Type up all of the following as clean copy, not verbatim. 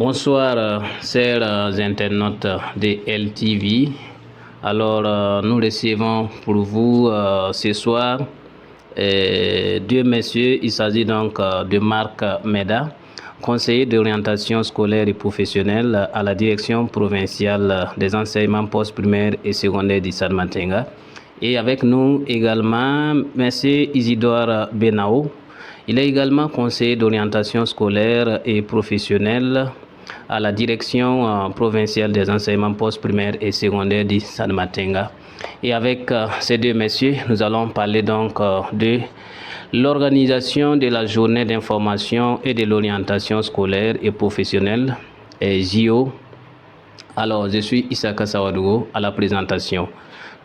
Bonsoir, chers internautes de LTV. Alors, nous recevons pour vous ce soir deux messieurs. Il s'agit donc de Marc Meda, conseiller d'orientation scolaire et professionnelle à la direction provinciale des enseignements postprimaires et secondaires du Salmantinga. Et avec nous également M. Isidore Benao. Il est également conseiller d'orientation scolaire et professionnelle à la direction provinciale des enseignements postprimaires et secondaires du Salmantinga. Et avec ces deux messieurs, nous allons parler donc de l'organisation de la journée d'information et de l'orientation scolaire et professionnelle, JO. Alors, je suis Issaka Sawadogo à la présentation.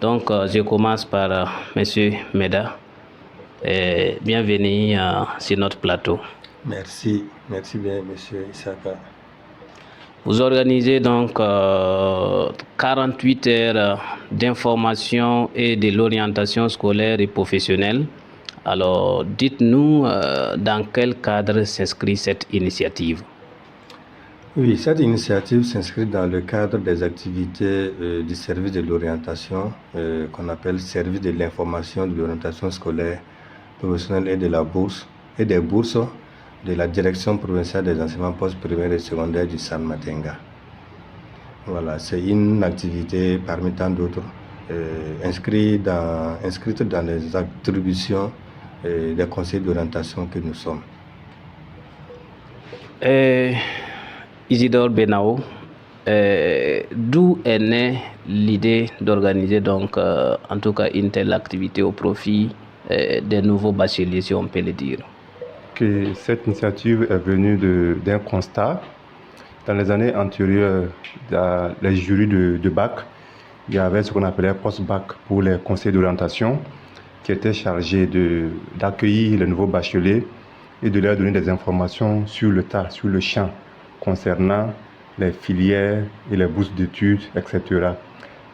Donc, je commence par Monsieur Meda. Bienvenue sur notre plateau. Merci bien, Monsieur Issaka. Vous organisez donc 48 heures d'information et de l'orientation scolaire et professionnelle. Alors, dites-nous dans quel cadre s'inscrit cette initiative? Oui, cette initiative s'inscrit dans le cadre des activités du service de l'orientation qu'on appelle service de l'information de l'orientation scolaire professionnelle et de la bourse et des bourses de la direction provinciale des enseignements postprimaires et secondaires du Salmantinga. Voilà, c'est une activité parmi tant d'autres inscrite dans les attributions des conseils d'orientation que nous sommes. Isidore Benao, d'où est née l'idée d'organiser donc en tout cas une telle activité au profit des nouveaux bacheliers, si on peut le dire? Que cette initiative est venue d'un constat. Dans les années antérieures, dans les jurys de bac, il y avait ce qu'on appelait post-bac pour les conseils d'orientation qui étaient chargés d'accueillir les nouveaux bacheliers et de leur donner des informations sur le tas, sur le champ, concernant les filières et les bourses d'études, etc.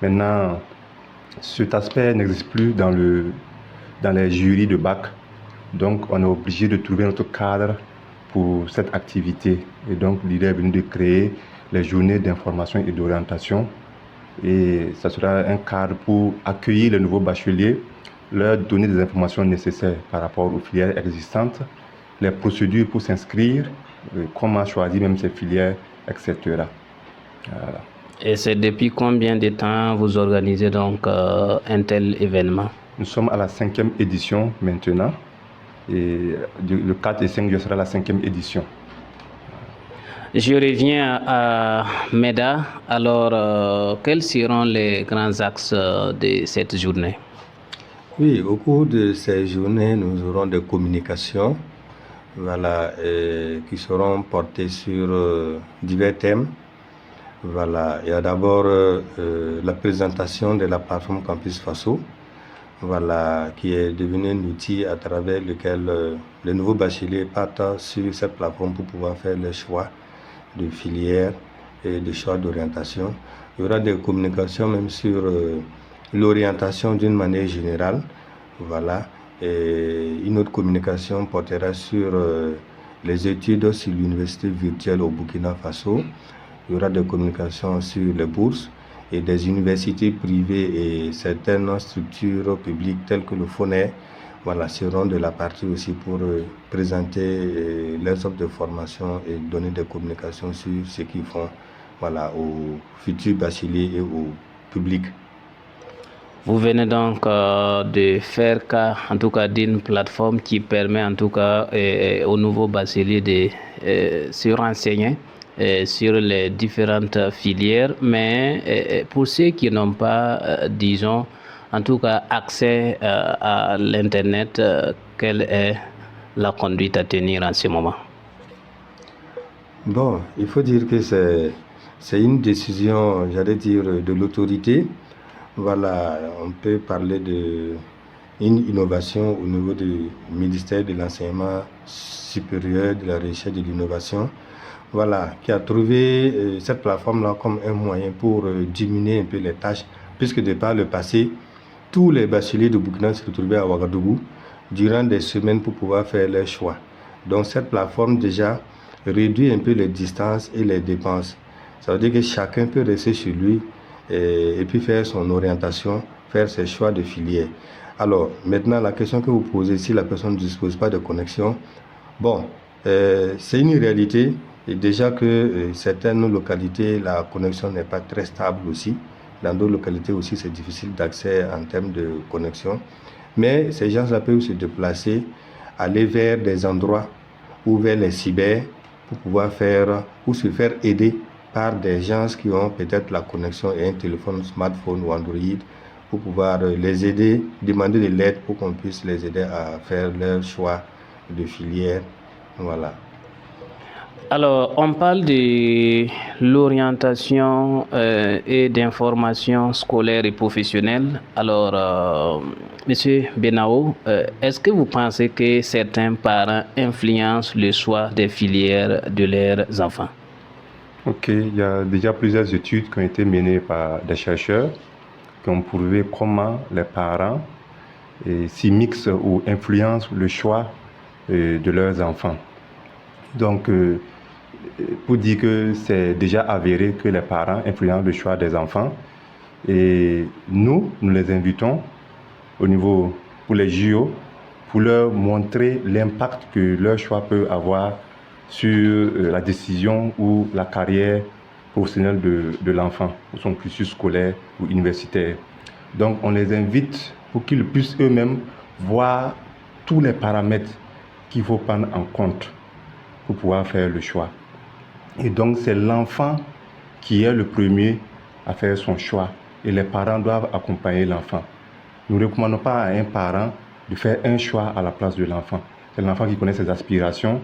Maintenant, cet aspect n'existe plus dans les jurys de bac. Donc, on est obligé de trouver notre cadre pour cette activité. Et donc, l'idée est venue de créer les journées d'information et d'orientation. Et ça sera un cadre pour accueillir les nouveaux bacheliers, leur donner des informations nécessaires par rapport aux filières existantes, les procédures pour s'inscrire, comment choisir même ces filières, etc. Voilà. Et c'est depuis combien de temps vous organisez donc un tel événement? Nous sommes à la 5e édition maintenant. Et le 4 et 5 juillet sera la 5e édition. Je reviens à Meda. Alors, quels seront les grands axes de cette journée? Oui, au cours de ces journées, nous aurons des communications qui seront portées sur divers thèmes. Voilà, il y a d'abord la présentation de la plateforme Campus Faso, qui est devenu un outil à travers lequel les nouveaux bacheliers partent sur cette plateforme pour pouvoir faire les choix de filières et de choix d'orientation. Il y aura des communications même sur l'orientation d'une manière générale. Voilà. Et une autre communication portera sur les études sur l'université virtuelle au Burkina Faso. Il y aura des communications sur les bourses et des universités privées et certaines structures publiques telles que le FONER seront de la partie aussi pour présenter leurs offres de formation et donner des communications sur ce qu'ils font aux futurs bacheliers et au public. Vous venez donc de faire cas, en tout cas, d'une plateforme qui permet en tout cas aux nouveaux bacheliers de se renseigner sur les différentes filières, mais pour ceux qui n'ont pas, disons, en tout cas, accès à l'Internet, quelle est la conduite à tenir en ce moment? Bon, il faut dire que c'est une décision, j'allais dire, de l'autorité. Voilà, on peut parler d'une innovation au niveau du ministère de l'Enseignement supérieur, de la recherche et de l'innovation. Qui a trouvé cette plateforme-là comme un moyen pour diminuer un peu les tâches, puisque de par le passé, tous les bacheliers de Burkina se retrouvaient à Ouagadougou durant des semaines pour pouvoir faire leurs choix. Donc cette plateforme déjà réduire un peu les distances et les dépenses. Ça veut dire que chacun peut rester chez lui et puis faire son orientation, faire ses choix de filière. Alors, maintenant, la question que vous posez, si la personne ne dispose pas de connexion, bon, c'est une réalité. Et déjà que certaines localités, la connexion n'est pas très stable aussi. Dans d'autres localités aussi, c'est difficile d'accès en termes de connexion. Mais ces gens-là peuvent se déplacer, aller vers des endroits ou vers les cyber pour pouvoir faire ou se faire aider par des gens qui ont peut-être la connexion et un téléphone smartphone ou Android pour pouvoir les aider, demander de l'aide pour qu'on puisse les aider à faire leur choix de filière. Voilà. Alors, on parle de l'orientation et d'information scolaire et professionnelle. Alors, Monsieur Benao, est-ce que vous pensez que certains parents influencent le choix des filières de leurs enfants? Ok, il y a déjà plusieurs études qui ont été menées par des chercheurs qui ont prouvé comment les parents s'immiscent ou influencent le choix de leurs enfants. Donc, pour dire que c'est déjà avéré que les parents influencent le choix des enfants, et nous les invitons au niveau pour les JO pour leur montrer l'impact que leur choix peut avoir sur la décision ou la carrière professionnelle de l'enfant, ou son cursus scolaire ou universitaire. Donc on les invite pour qu'ils puissent eux-mêmes voir tous les paramètres qu'il faut prendre en compte pour pouvoir faire le choix. Et donc c'est l'enfant qui est le premier à faire son choix et les parents doivent accompagner l'enfant. Nous ne recommandons pas à un parent de faire un choix à la place de l'enfant. C'est l'enfant qui connaît ses aspirations,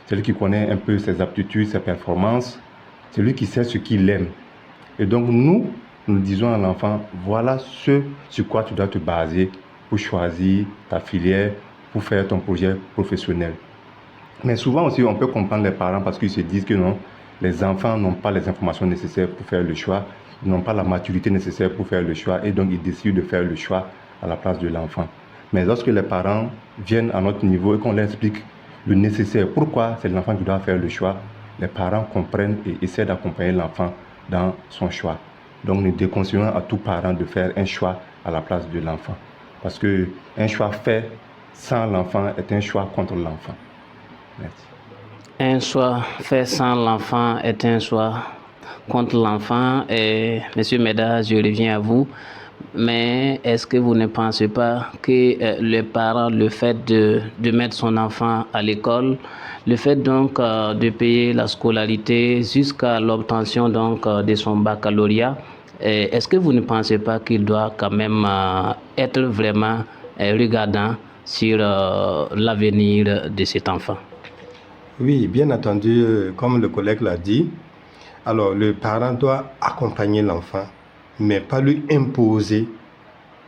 c'est lui qui connaît un peu ses aptitudes, ses performances, c'est lui qui sait ce qu'il aime. Et donc nous disons à l'enfant, voilà ce sur quoi tu dois te baser pour choisir ta filière, pour faire ton projet professionnel. Mais souvent aussi, on peut comprendre les parents parce qu'ils se disent que non, les enfants n'ont pas les informations nécessaires pour faire le choix, ils n'ont pas la maturité nécessaire pour faire le choix et donc ils décident de faire le choix à la place de l'enfant. Mais lorsque les parents viennent à notre niveau et qu'on leur explique le nécessaire, pourquoi c'est l'enfant qui doit faire le choix, les parents comprennent et essaient d'accompagner l'enfant dans son choix. Donc nous déconseillons à tout parent de faire un choix à la place de l'enfant. Parce qu'un choix fait sans l'enfant est un choix contre l'enfant. Merci. Un choix fait sans l'enfant est un choix contre l'enfant. Et Monsieur Meda, je reviens à vous. Mais est-ce que vous ne pensez pas que les parents, le fait de mettre son enfant à l'école, le fait donc de payer la scolarité jusqu'à l'obtention donc de son baccalauréat, est-ce que vous ne pensez pas qu'il doit quand même être vraiment regardant sur l'avenir de cet enfant? Oui, bien entendu, comme le collègue l'a dit, alors le parent doit accompagner l'enfant, mais pas lui imposer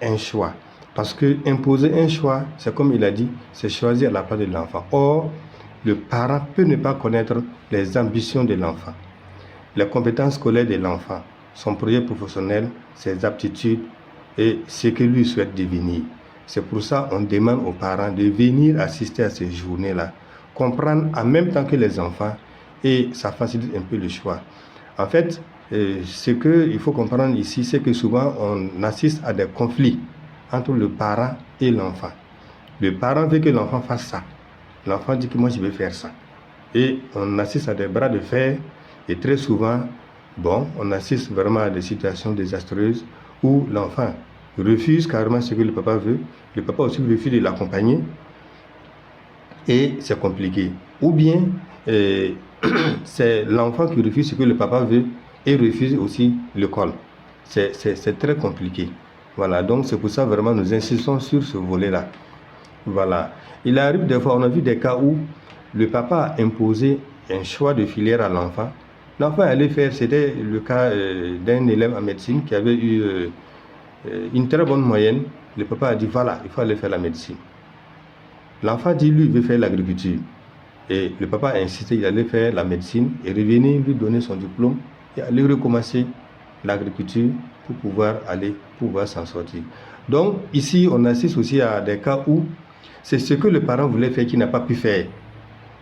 un choix. Parce que imposer un choix, c'est comme il a dit, c'est choisir à la place de l'enfant. Or, le parent peut ne pas connaître les ambitions de l'enfant, les compétences scolaires de l'enfant, son projet professionnel, ses aptitudes et ce que lui souhaite devenir. C'est pour ça qu'on demande aux parents de venir assister à ces journées-là, comprendre en même temps que les enfants et ça facilite un peu le choix. En fait, ce qu'il faut comprendre ici, c'est que souvent on assiste à des conflits entre le parent et l'enfant. Le parent veut que l'enfant fasse ça. L'enfant dit que moi je vais faire ça. Et on assiste à des bras de fer et très souvent, on assiste vraiment à des situations désastreuses où l'enfant refuse carrément ce que le papa veut. Le papa aussi refuse de l'accompagner. Et c'est compliqué. Ou bien, c'est l'enfant qui refuse ce que le papa veut et refuse aussi l'école. C'est très compliqué. Voilà, donc c'est pour ça vraiment nous insistons sur ce volet-là. Voilà. Il arrive des fois, on a vu des cas où le papa a imposé un choix de filière à l'enfant. L'enfant allait faire, c'était le cas d'un élève en médecine qui avait eu une très bonne moyenne. Le papa a dit voilà, il faut aller faire la médecine. L'enfant dit, lui, il veut faire l'agriculture. Et le papa a insisté, il allait faire la médecine et revenir lui donner son diplôme et aller recommencer l'agriculture pour pouvoir s'en sortir. Donc, ici, on assiste aussi à des cas où c'est ce que le parent voulait faire qu'il n'a pas pu faire.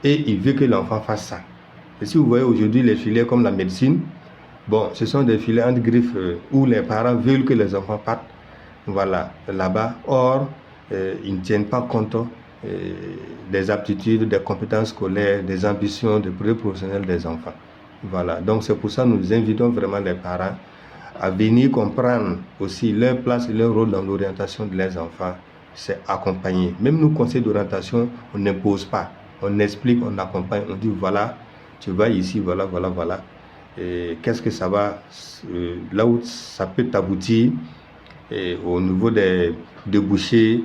Et il veut que l'enfant fasse ça. Et si vous voyez aujourd'hui les filières comme la médecine, bon, ce sont des filières entre griffes où les parents veulent que les enfants partent, voilà, là-bas. Or, ils ne tiennent pas compte des aptitudes, des compétences scolaires, des ambitions, des projets professionnels des enfants. Voilà, donc c'est pour ça que nous invitons vraiment les parents à venir comprendre aussi leur place et leur rôle dans l'orientation de leurs enfants. C'est accompagner. Même nous, conseils d'orientation, on n'impose pas. On explique, on accompagne, on dit voilà, tu vas ici, voilà, voilà, voilà. Qu'est-ce que ça va, là où ça peut t'aboutir, au niveau des débouchés,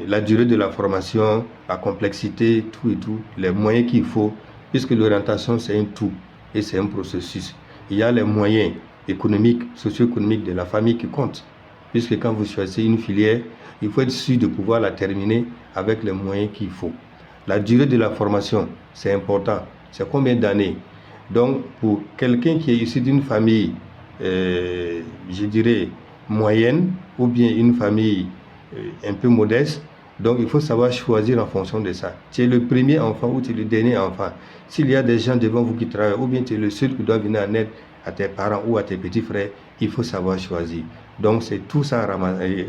la durée de la formation, la complexité, tout et tout, les moyens qu'il faut, puisque l'orientation c'est un tout et c'est un processus. Il y a les moyens économiques, socio-économiques de la famille qui comptent, puisque quand vous choisissez une filière, il faut être sûr de pouvoir la terminer avec les moyens qu'il faut. La durée de la formation, c'est important. C'est combien d'années? Donc, pour quelqu'un qui est issu d'une famille, je dirais, moyenne, ou bien une famille un peu modeste, donc il faut savoir choisir en fonction de ça. Tu es le premier enfant ou tu es le dernier enfant. S'il y a des gens devant vous qui travaillent, ou bien tu es le seul qui doit venir en aide à tes parents ou à tes petits frères, il faut savoir choisir. Donc c'est tout ça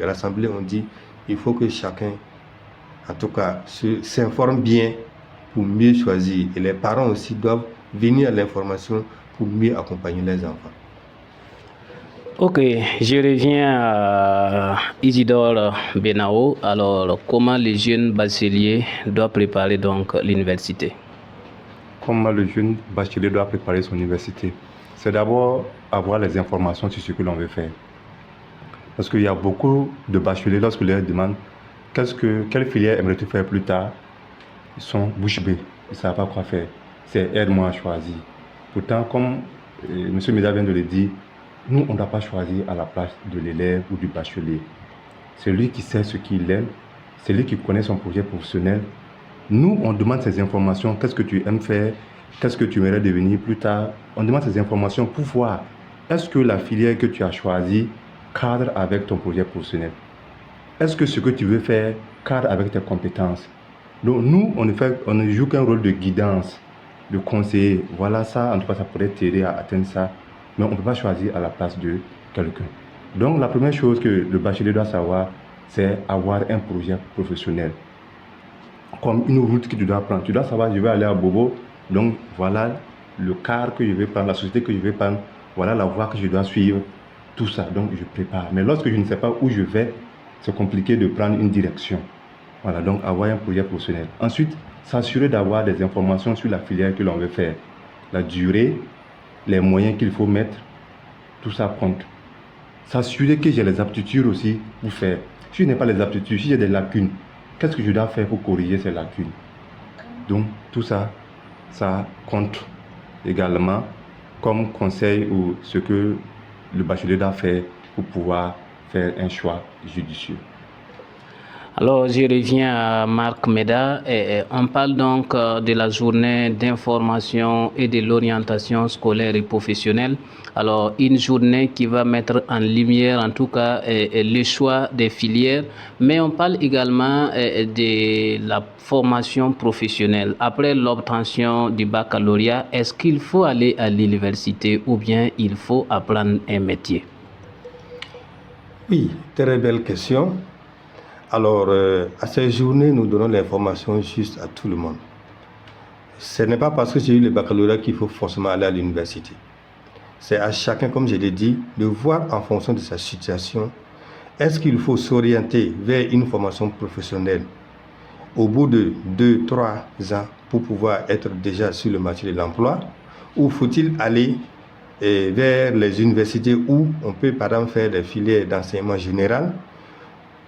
rassemblé, on dit, il faut que chacun, en tout cas, s'informe bien pour mieux choisir. Et les parents aussi doivent venir à l'information pour mieux accompagner les enfants. Ok, je reviens à Isidore Benao. Alors, comment le jeune bachelier doit préparer donc l'université? Comment le jeune bachelier doit préparer son université? C'est d'abord avoir les informations sur ce que l'on veut faire. Parce qu'il y a beaucoup de bacheliers, lorsque leur demande quelle filière aimerais-tu faire plus tard, ils sont bouche bée, ils ne savent pas quoi faire. C'est aide-moi à choisir. Pourtant, comme M. Méda vient de le dire, nous, on ne doit pas choisir à la place de l'élève ou du bachelier. C'est lui qui sait ce qu'il aime, c'est lui qui connaît son projet professionnel. Nous, on demande ces informations. Qu'est-ce que tu aimes faire? Qu'est-ce que tu aimerais devenir plus tard? On demande ces informations pour voir est-ce que la filière que tu as choisie cadre avec ton projet professionnel? Est-ce que ce que tu veux faire cadre avec tes compétences? Donc nous, on ne joue qu'un rôle de guidance, de conseiller. Voilà ça, en tout cas, ça pourrait t'aider à atteindre ça. Mais on ne peut pas choisir à la place de quelqu'un. Donc la première chose que le bachelier doit savoir, c'est avoir un projet professionnel. Comme une route que tu dois prendre. Tu dois savoir, je vais aller à Bobo, donc voilà le car que je vais prendre, la société que je vais prendre, voilà la voie que je dois suivre, tout ça. Donc je prépare. Mais lorsque je ne sais pas où je vais, c'est compliqué de prendre une direction. Voilà, donc avoir un projet professionnel. Ensuite, s'assurer d'avoir des informations sur la filière que l'on veut faire. La durée, les moyens qu'il faut mettre, tout ça compte. S'assurer que j'ai les aptitudes aussi pour faire. Si je n'ai pas les aptitudes, si j'ai des lacunes, qu'est-ce que je dois faire pour corriger ces lacunes? Donc tout ça, ça compte également comme conseil ou ce que le bachelier doit faire pour pouvoir faire un choix judicieux. Alors, je reviens à Marc Méda et on parle donc de la journée d'information et de l'orientation scolaire et professionnelle. Alors, une journée qui va mettre en lumière, en tout cas, le choix des filières, mais on parle également de la formation professionnelle. Après l'obtention du baccalauréat, est-ce qu'il faut aller à l'université ou bien il faut apprendre un métier? Oui, très belle question. Alors, à ces journées, nous donnons l'information juste à tout le monde. Ce n'est pas parce que j'ai eu le baccalauréat qu'il faut forcément aller à l'université. C'est à chacun, comme je l'ai dit, de voir en fonction de sa situation, est-ce qu'il faut s'orienter vers une formation professionnelle au bout de 2-3 ans pour pouvoir être déjà sur le marché de l'emploi, ou faut-il aller vers les universités où on peut par exemple faire des filières d'enseignement général,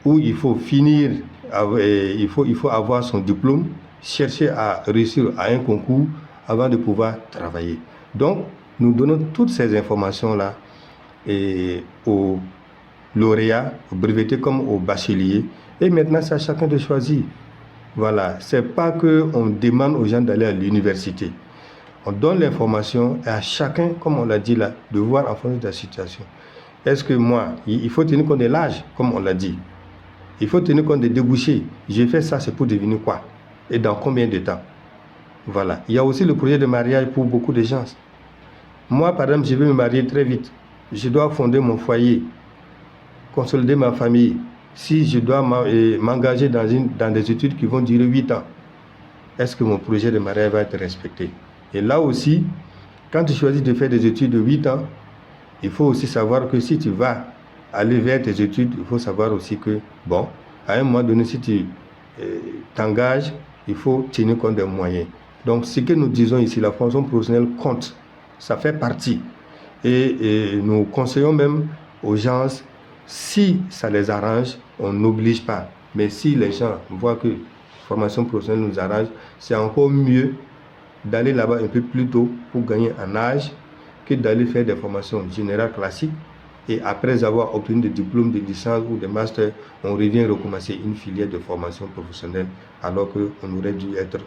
où il faut finir, il faut avoir son diplôme, chercher à réussir à un concours avant de pouvoir travailler. Donc, nous donnons toutes ces informations-là aux lauréats, aux brevetés comme aux bacheliers. Et maintenant, c'est à chacun de choisir. Voilà, c'est pas qu'on demande aux gens d'aller à l'université. On donne l'information et à chacun, comme on l'a dit là, de voir en fonction de la situation. Est-ce que moi, il faut tenir compte de l'âge, comme on l'a dit. Il faut tenir compte des débouchés. J'ai fait ça, c'est pour devenir quoi? Et dans combien de temps? Voilà. Il y a aussi le projet de mariage pour beaucoup de gens. Moi, par exemple, je veux me marier très vite. Je dois fonder mon foyer, consolider ma famille. Si je dois m'engager dans des études qui vont durer 8 ans, est-ce que mon projet de mariage va être respecté? Et là aussi, quand tu choisis de faire des études de 8 ans, il faut aussi savoir que si tu vas aller vers tes études, il faut savoir aussi que, bon, à un moment donné, si tu t'engages, il faut tenir compte des moyens. Donc, ce que nous disons ici, la formation professionnelle compte. Ça fait partie. Et nous conseillons même aux gens, si ça les arrange, on n'oblige pas. Mais si les gens voient que la formation professionnelle nous arrange, c'est encore mieux d'aller là-bas un peu plus tôt pour gagner en âge que d'aller faire des formations générales classiques. Et après avoir obtenu des diplômes de licence ou de master, on revient recommencer une filière de formation professionnelle alors qu'on aurait dû être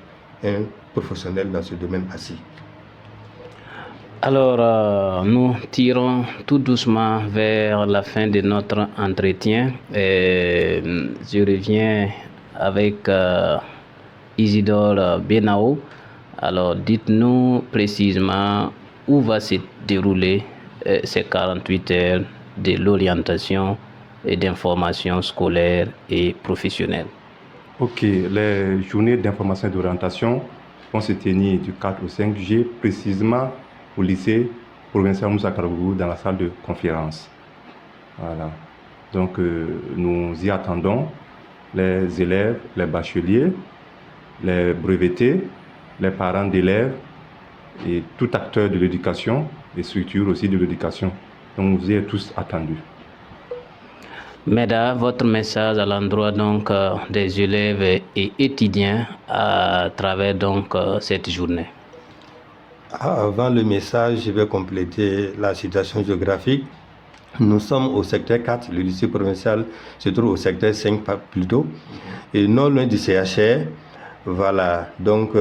un professionnel dans ce domaine assis. Alors, nous tirons tout doucement vers la fin de notre entretien. Et je reviens avec Isidore Benao. Alors, dites-nous précisément où va se dérouler ces 48 heures de l'orientation et d'information scolaire et professionnelle. Ok, les journées d'information et d'orientation vont se tenir du 4 au 5 juillet, précisément au lycée provincial Moussa Karabougou dans la salle de conférence. Voilà. Donc, nous y attendons les élèves, les bacheliers, les brevetés, les parents d'élèves et tout acteur de l'éducation, les structures aussi de l'éducation. Donc, vous y êtes tous attendus. Mesdames, votre message à l'endroit donc des élèves et étudiants à travers donc cette journée. Avant le message, je vais compléter la situation géographique. Nous sommes au secteur 4, le lycée provincial se trouve au secteur 5 plutôt, et non loin du CHR. Voilà, donc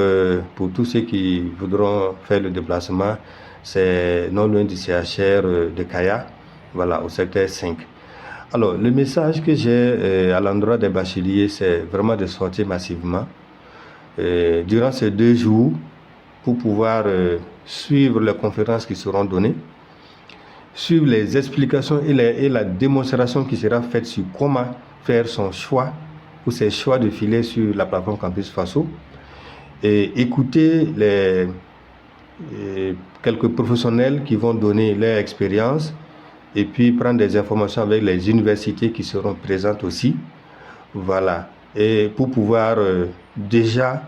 pour tous ceux qui voudront faire le déplacement, c'est non loin du CHR de Kaya, voilà, au secteur 5. Alors, le message que j'ai à l'endroit des bacheliers, c'est vraiment de sortir massivement durant ces 2 jours pour pouvoir suivre les conférences qui seront données, suivre les explications et la démonstration qui sera faite sur comment faire son choix ou ses choix de filière sur la plateforme Campus Faso, et écouter quelques professionnels qui vont donner leur expérience et puis prendre des informations avec les universités qui seront présentes aussi. Voilà. Et pour pouvoir déjà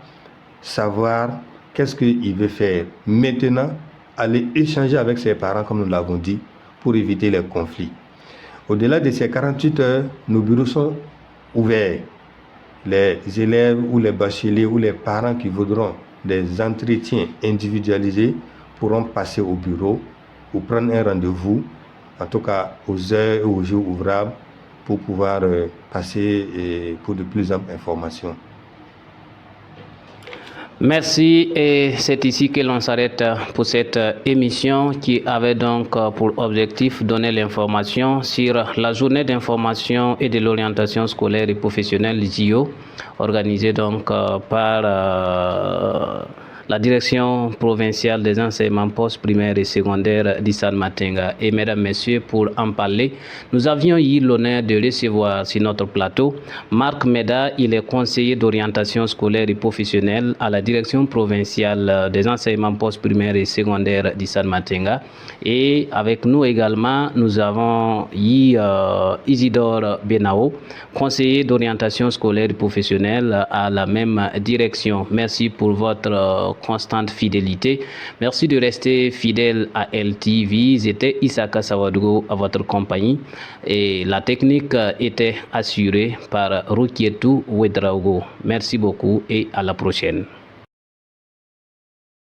savoir qu'est-ce qu'il veut faire. Maintenant, aller échanger avec ses parents, comme nous l'avons dit, pour éviter les conflits. Au-delà de ces 48 heures, nos bureaux sont ouverts. Les élèves ou les bacheliers ou les parents qui voudront des entretiens individualisés pourront passer au bureau ou prendre un rendez-vous, en tout cas aux heures et aux jours ouvrables, pour pouvoir passer pour de plus amples informations. Merci, et c'est ici que l'on s'arrête pour cette émission qui avait donc pour objectif donner l'information sur la journée d'information et de l'orientation scolaire et professionnelle JO, organisée donc par la direction provinciale des enseignements postprimaires et secondaires d'Issane Matenga. Et mesdames, messieurs, pour en parler, nous avions eu l'honneur de recevoir sur notre plateau Marc Meda. Il est conseiller d'orientation scolaire et professionnelle à la direction provinciale des enseignements postprimaires et secondaires d'Issane Matenga. Et avec nous également, nous avons eu Isidore Benao, conseiller d'orientation scolaire et professionnelle à la même direction. Merci pour votre constante fidélité. Merci de rester fidèle à LTV. C'était Isaka Sawadogo à votre compagnie et la technique était assurée par Rukietu Wedraogo. Merci beaucoup et à la prochaine.